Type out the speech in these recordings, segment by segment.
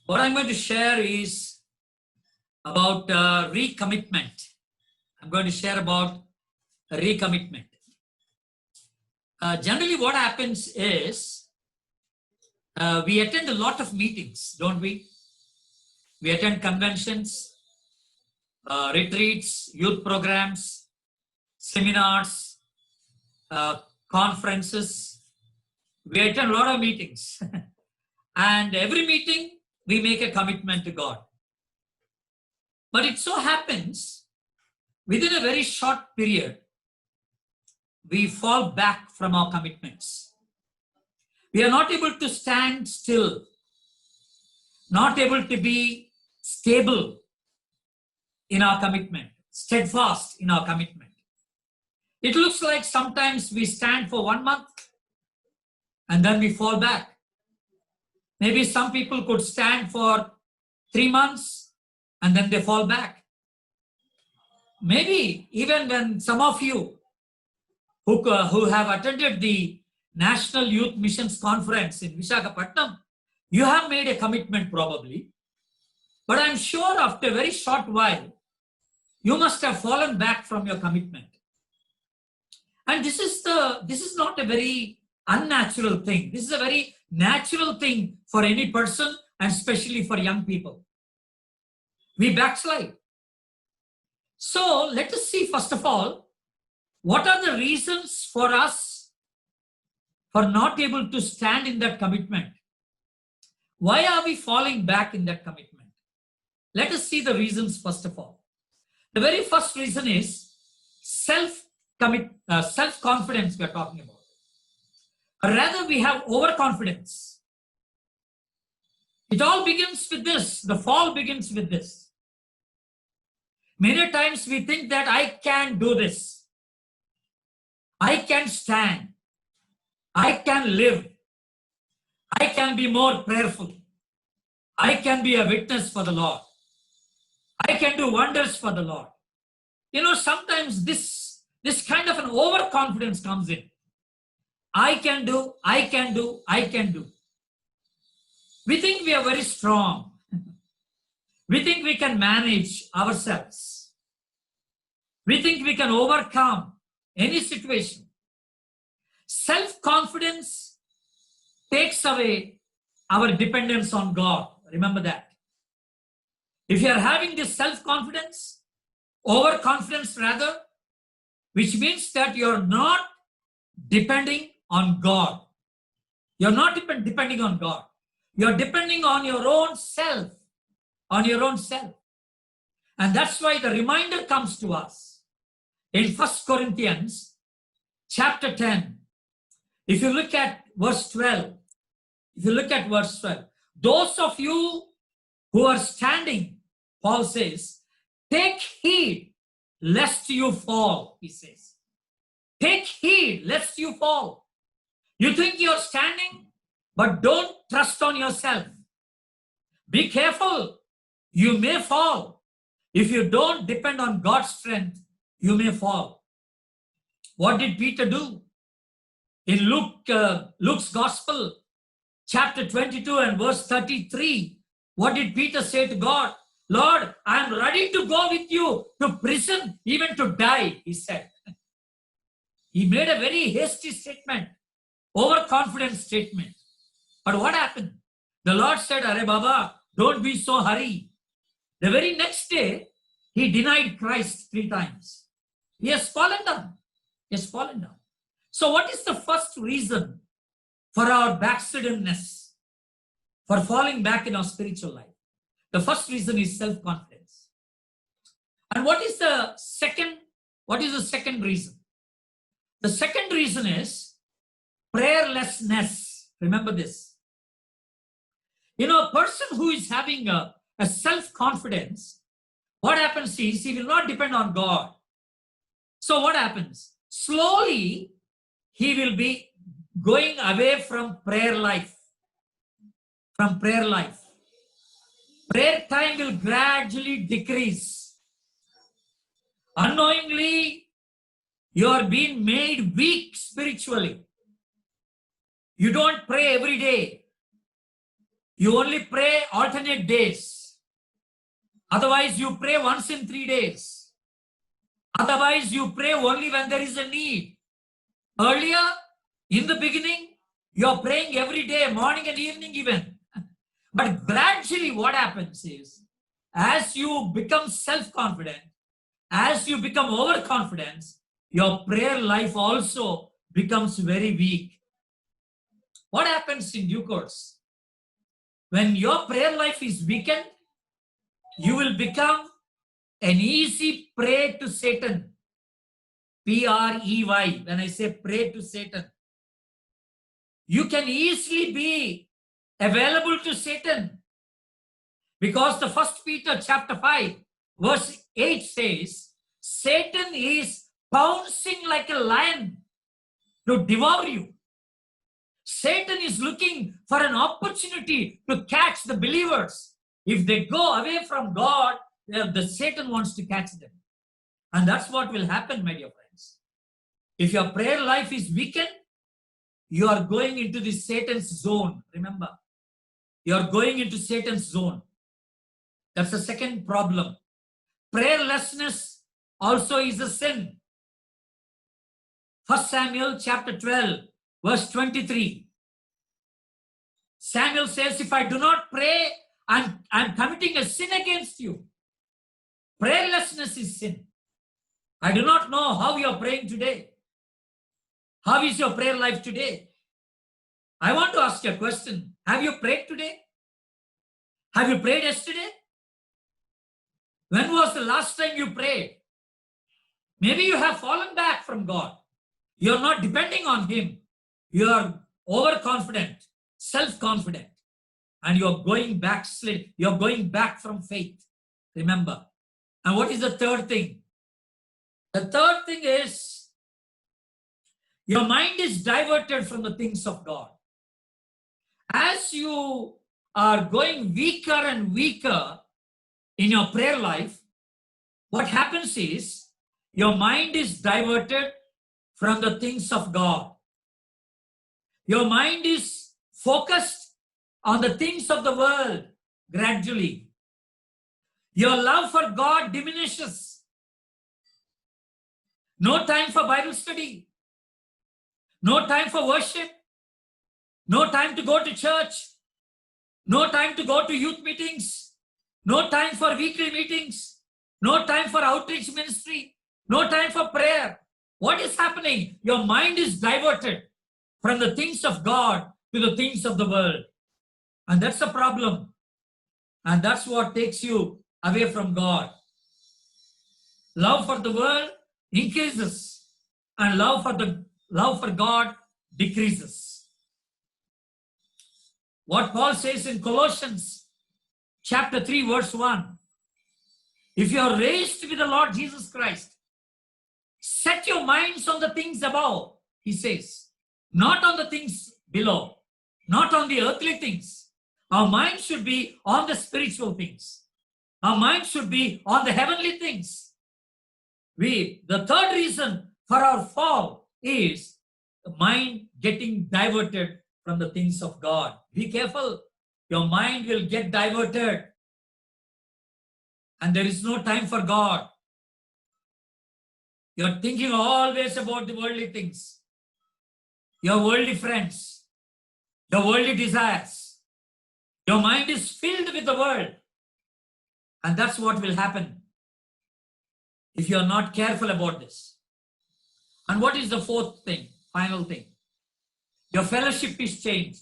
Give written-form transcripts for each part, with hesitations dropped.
What I'm going to share is about recommitment. I'm going to share about recommitment. Generally, what happens is we attend a lot of meetings, don't we? We attend conventions, retreats, youth programs, seminars, conferences. We attend a lot of meetings. And every meeting, we make a commitment to God. But it so happens, within a very short period, we fall back from our commitments. We are not able to stand still, not able to be stable in our commitment, steadfast in our commitment. It looks like sometimes we stand for 1 month and then we fall back. Maybe some people could stand for 3 months and then they fall back. Maybe even when some of you who have attended the National Youth Missions Conference in Visakhapatnam, you have made a commitment probably. But I'm sure after a very short while, you must have fallen back from your commitment. And this is not a very unnatural thing. This is a very natural thing for any person, and especially for young people. We backslide. So let us see, first of all, what are the reasons for us for not able to stand in that commitment? Why are we falling back in that commitment? Let us see the reasons first of all. The very first reason is self-confidence we are talking about. Or rather, we have overconfidence. It all begins with this. The fall begins with this. Many times we think that I can do this. I can stand. I can live. I can be more prayerful. I can be a witness for the Lord. I can do wonders for the Lord. You know, sometimes this kind of an overconfidence comes in. I can do, I can do, I can do. We think we are very strong. We think we can manage ourselves. We think we can overcome any situation. Self-confidence takes away our dependence on God. Remember that. If you are having this self-confidence, overconfidence rather, which means that you are not depending on God. You're not depending on God. You're depending on your own self. On your own self. And that's why the reminder comes to us in 1 Corinthians chapter 10. If you look at verse 12, those of you who are standing, Paul says, take heed lest you fall, he says. Take heed lest you fall. You think you're standing, but don't trust on yourself. Be careful. You may fall. If you don't depend on God's strength, you may fall. What did Peter do? In Luke's Gospel, chapter 22 and verse 33, what did Peter say to God? Lord, I am ready to go with you to prison, even to die, he said. He made a very hasty statement, overconfident statement. But what happened? The Lord said, Arey Baba, don't be so hurry. The very next day, he denied Christ 3 times. He has fallen down. He has fallen down. So what is the first reason for our backslidenness, for falling back in our spiritual life? The first reason is self-confidence. And what is the second reason? The second reason is prayerlessness. Remember this. You know, a person who is having a self-confidence, what happens is he will not depend on God. So what happens? Slowly, he will be going away from prayer life. From prayer life. Prayer time will gradually decrease. Unknowingly, you are being made weak spiritually. You don't pray every day. You only pray alternate days. Otherwise, you pray once in 3 days. Otherwise, you pray only when there is a need. Earlier, in the beginning, you're praying every day, morning and evening even. But gradually what happens is, as you become self-confident, as you become overconfident, your prayer life also becomes very weak. What happens in due course? When your prayer life is weakened, you will become an easy prey to Satan. P-R-E-Y, when I say prey to Satan. You can easily be available to Satan. Because the 1 Peter chapter 5, verse 8 says, Satan is pouncing like a lion to devour you. Satan is looking for an opportunity to catch the believers. If they go away from God, the Satan wants to catch them. And that's what will happen, my dear friends. If your prayer life is weakened, you are going into the Satan's zone. Remember, you are going into Satan's zone. That's the second problem. Prayerlessness also is a sin. 1 Samuel chapter 12, verse 23. Samuel says, if I do not pray, I'm committing a sin against you. Prayerlessness is sin. I do not know how you are praying today. How is your prayer life today? I want to ask you a question. Have you prayed today? Have you prayed yesterday? When was the last time you prayed? Maybe you have fallen back from God. You are not depending on Him. You are overconfident, self-confident, and you are going backslid. You are going back from faith. Remember. And what is the third thing? The third thing is your mind is diverted from the things of God. As you are going weaker and weaker in your prayer life, what happens is your mind is diverted from the things of God. Your mind is focused on the things of the world gradually. Your love for God diminishes. No time for Bible study. No time for worship. No time to go to church. No time to go to youth meetings. No time for weekly meetings. No time for outreach ministry. No time for prayer. What is happening? Your mind is diverted from the things of God to the things of the world. And that's the problem. And that's what takes you away from God. Love for the world increases and love for God decreases. What Paul says in Colossians chapter 3 verse 1. If you are raised with the Lord Jesus Christ, set your minds on the things above, he says, not on the things below, not on the earthly things. Our mind should be on the spiritual things. Our mind should be on the heavenly things. The third reason for our fall is the mind getting diverted from the things of God. Be careful. Your mind will get diverted. And there is no time for God. You're thinking always about the worldly things, your worldly friends, your worldly desires. Your mind is filled with the world. And that's what will happen if you're not careful about this. And what is the fourth thing, final thing? Your fellowship is changed.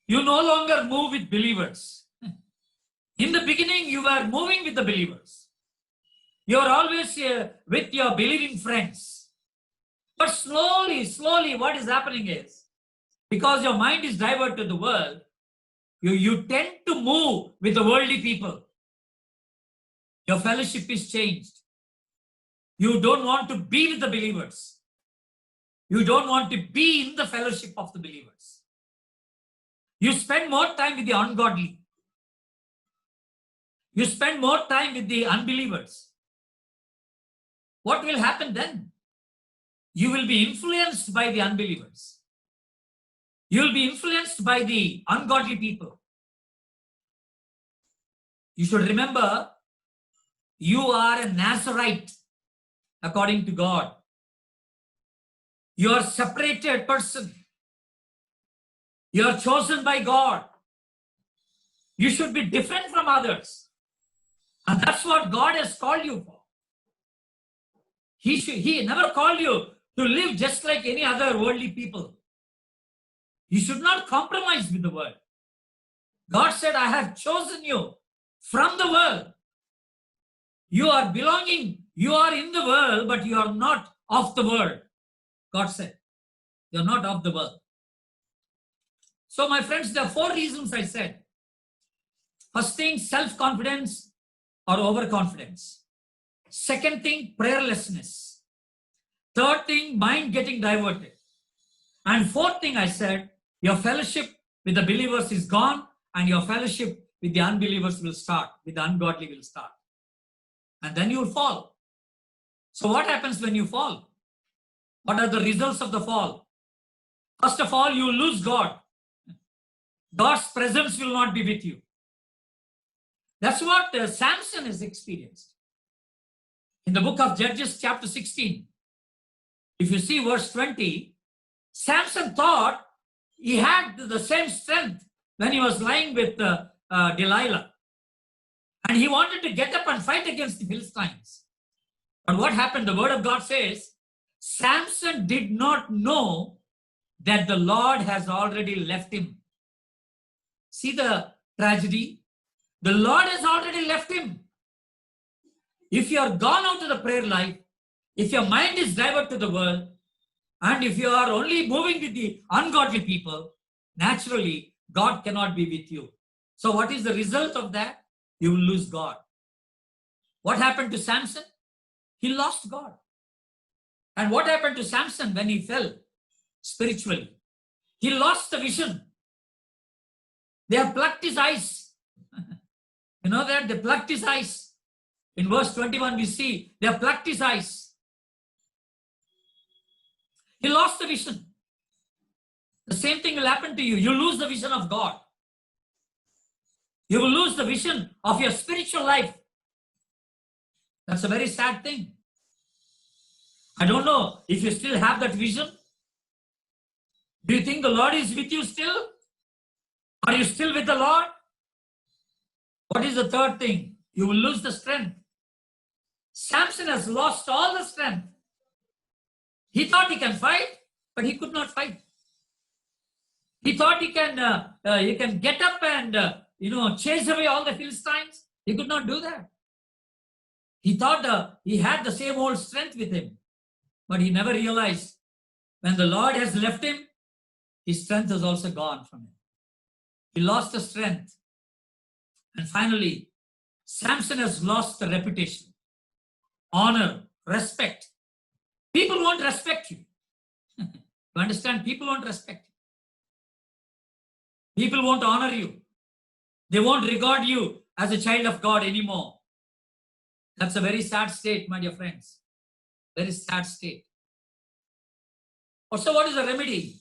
You no longer move with believers. In the beginning, you were moving with the believers. You are always with your believing friends. But slowly, what is happening is, because your mind is diverted to the world, you tend to move with the worldly people. Your fellowship is changed. You don't want to be with the believers. You don't want to be in the fellowship of the believers. You spend more time with the ungodly. You spend more time with the unbelievers. What will happen then? You will be influenced by the unbelievers. You'll be influenced by the ungodly people. You should remember, you are a Nazarite according to God. You are a separated person. You are chosen by God. You should be different from others. And that's what God has called you for. He never called you to live just like any other worldly people. You should not compromise with the world. God said, I have chosen you from the world. You are belonging, you are in the world, but you are not of the world. God said, you're not of the world. So my friends, there are 4 reasons I said. First thing, self-confidence or overconfidence. Second thing, prayerlessness. Third thing, mind getting diverted. And fourth thing I said, your fellowship with the believers is gone and your fellowship with the unbelievers will start, with the ungodly will start. And then you will fall. So what happens when you fall? What are the results of the fall? First of all, you will lose God. God's presence will not be with you. That's what Samson has experienced. In the book of Judges chapter 16, if you see verse 20, Samson thought he had the same strength when he was lying with Delilah. And he wanted to get up and fight against the Philistines. But what happened? The word of God says, Samson did not know that the Lord has already left him. See the tragedy? The Lord has already left him. If you are gone out of the prayer life, if your mind is diverted to the world, and if you are only moving with the ungodly people, naturally, God cannot be with you. So what is the result of that? You will lose God. What happened to Samson? He lost God. And what happened to Samson when he fell spiritually? He lost the vision. They have plucked his eyes. You know that? They plucked his eyes. In verse 21, we see they have plucked his eyes. He lost the vision. The same thing will happen to you. You lose the vision of God. You will lose the vision of your spiritual life. That's a very sad thing. I don't know if you still have that vision. Do you think the Lord is with you still? Are you still with the Lord? What is the third thing? You will lose the strength. Samson has lost all the strength. He thought he can fight, but he could not fight. He thought he can get up and chase away all the Philistines. He could not do that. He thought he had the same old strength with him, but he never realized when the Lord has left him, his strength is also gone from him. He lost the strength. And finally, Samson has lost the reputation, honor, respect. People won't respect you. You understand? People won't respect you. People won't honor you. They won't regard you as a child of God anymore. That's a very sad state, my dear friends. Very sad state. So what is the remedy?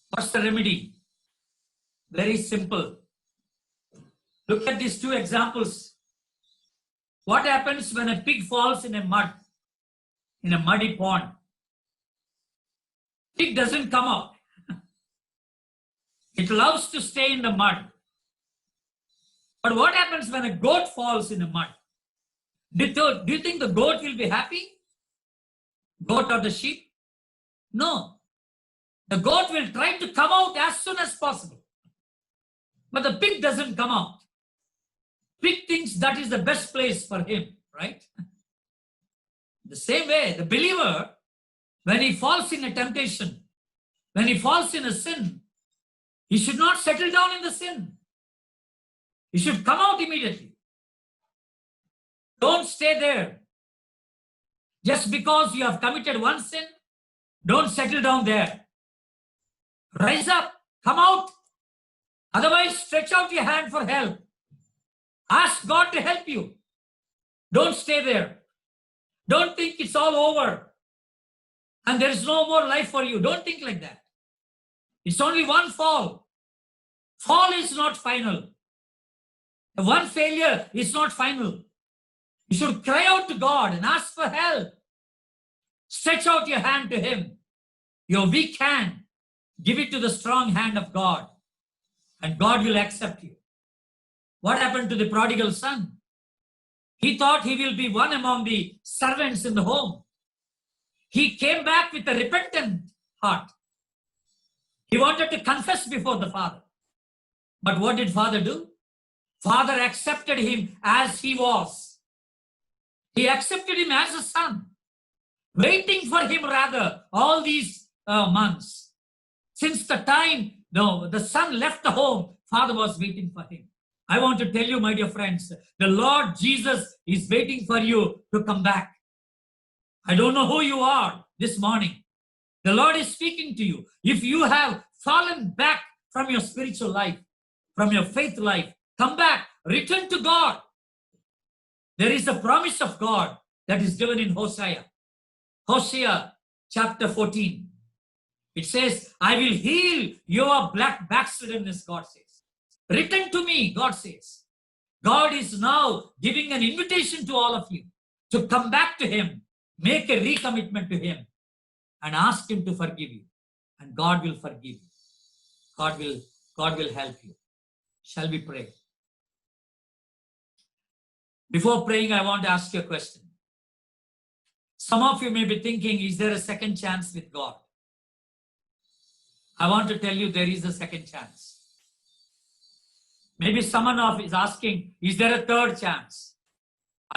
What's the remedy? Very simple. Look at these 2 examples. What happens when a pig falls in a muddy pond? Pig doesn't come out. It loves to stay in the mud. But what happens when a goat falls in the mud? Do you think the goat will be happy? Goat or the sheep? No. The goat will try to come out as soon as possible. But the pig doesn't come out. Pig thinks that is the best place for him, right? The same way, the believer, when he falls in a temptation, when he falls in a sin, he should not settle down in the sin. He should come out immediately. Don't stay there. Just because you have committed one sin, don't settle down there. Rise up, come out. Otherwise, stretch out your hand for help. Ask God to help you. Don't stay there. Don't think it's all over and there is no more life for you. Don't think like that. It's only one fall. Fall is not final. One failure is not final. You should cry out to God and ask for help. Stretch out your hand to Him. Your weak hand, give it to the strong hand of God, and God will accept you. What happened to the prodigal son? He thought he will be one among the servants in the home. He came back with a repentant heart. He wanted to confess before the father. But what did father do? Father accepted him as he was. He accepted him as a son, waiting for him rather all these months. Since the time the son left the home, father was waiting for him. I want to tell you, my dear friends, the Lord Jesus is waiting for you to come back. I don't know who you are this morning. The Lord is speaking to you. If you have fallen back from your spiritual life, from your faith life, come back, return to God. There is a promise of God that is given in Hosea. Hosea chapter 14. It says, I will heal your backslidenness, God says. Return to me, God says. God is now giving an invitation to all of you to come back to Him, make a recommitment to Him, and ask Him to forgive you. And God will forgive you. God will help you. Shall we pray? Before praying, I want to ask you a question. Some of you may be thinking, is there a second chance with God? I want to tell you there is a second chance. Maybe someone of is asking, is there a third chance?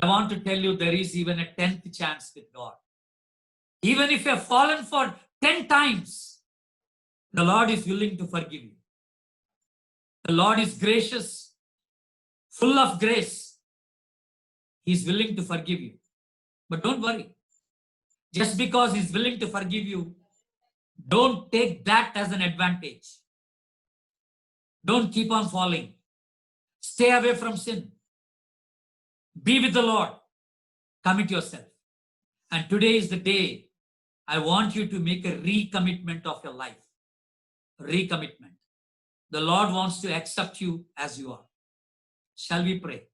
I want to tell you there is even a 10th chance with God. Even if you have fallen for 10 times, the Lord is willing to forgive you. The Lord is gracious, full of grace. He is willing to forgive you. But don't worry. Just because He's willing to forgive you, don't take that as an advantage. Don't keep on falling. Stay away from sin. Be with the Lord. Commit yourself. And today is the day I want you to make a recommitment of your life. Recommitment. The Lord wants to accept you as you are. Shall we pray?